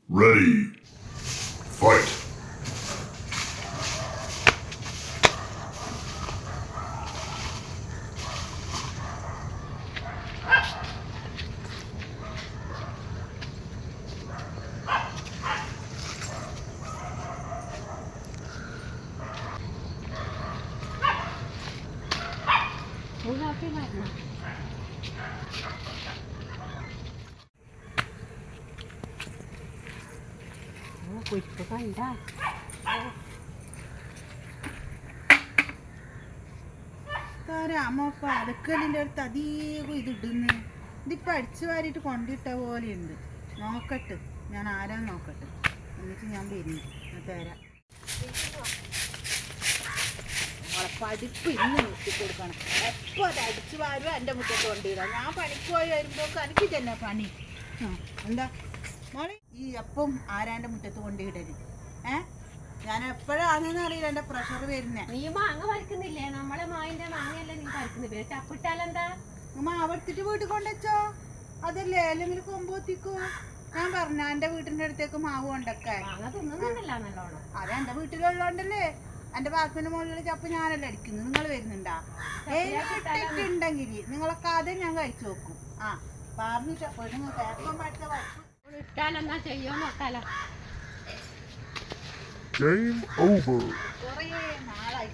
Ready. Fight. അമ്മ അടുക്കളിൻ്റെ അടുത്ത് അധികം ഇതിടുന്നു. ഇതിപ്പോൾ അടിച്ചു വാരിയിട്ട് കൊണ്ടിട്ട പോലെയുണ്ട്. നോക്കട്ടെ, ഞാൻ ആരാന്ന് നോക്കട്ടെ, എന്നിട്ട് ഞാൻ വരുന്നു. ഞാൻ തരാം. പഠിപ്പ് ഇന്ന് നിർത്തി കൊടുക്കണം. എപ്പോൾ അത് അടിച്ചു വാരുക എൻ്റെ മുറ്റത്ത് കൊണ്ടിടാം. ഞാൻ പണിക്ക് പോയി വരുമ്പോൾ എനിക്ക് തന്നെ പണി. എന്താ മോളെ ഈ എപ്പം ആരാൻ്റെ മുറ്റത്ത് കൊണ്ടിടരുത്. ഞാൻ എപ്പോഴാണെന്ന് അറിയില്ല എൻ്റെ പ്രഷർ വരുന്നേ. നീ മാങ്ങ പറിക്കുന്നില്ലേ? നമ്മളെ മാവിന്റെ മാങ്ങയല്ലേ നീ പറിക്കുന്നത്. ചപ്പിട്ടാലെന്താ? മാവെടുത്തിട്ട് വീട്ടിൽ കൊണ്ടുവച്ചോ. അതല്ലേ അല്ലെങ്കിൽ കൊമ്പോത്തിക്കോ. ഞാൻ പറഞ്ഞ എൻ്റെ വീട്ടിൻ്റെ അടുത്തേക്ക് മാവ് കൊണ്ടൊക്കെ അത് എൻ്റെ വീട്ടിലുള്ളതുകൊണ്ടല്ലേ. എൻ്റെ ബാക്കിന്റെ മുകളിലുള്ള ചപ്പ് ഞാനല്ലേ അടിക്കുന്നത്. നിങ്ങൾ വരുന്നുണ്ടാ? ഉണ്ടെങ്കിൽ നിങ്ങളൊക്കെ ആദ്യം ഞാൻ കഴിച്ചു നോക്കും. പറഞ്ഞിട്ട് ഇട്ടാലെന്നാ ചെയ്യോ നോക്കാലോ. Game over. കുറേ നാളായി